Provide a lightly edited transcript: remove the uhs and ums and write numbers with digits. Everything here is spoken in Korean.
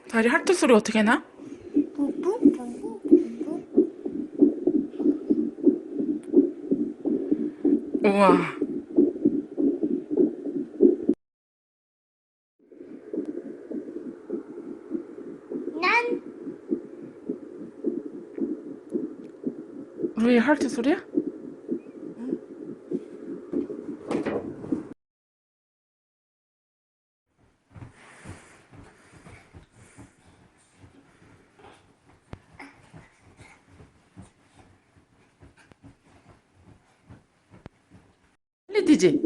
다리 할트 소리 어떻게 나? 우와. 난 루이 할트 소리야? 헬리티지?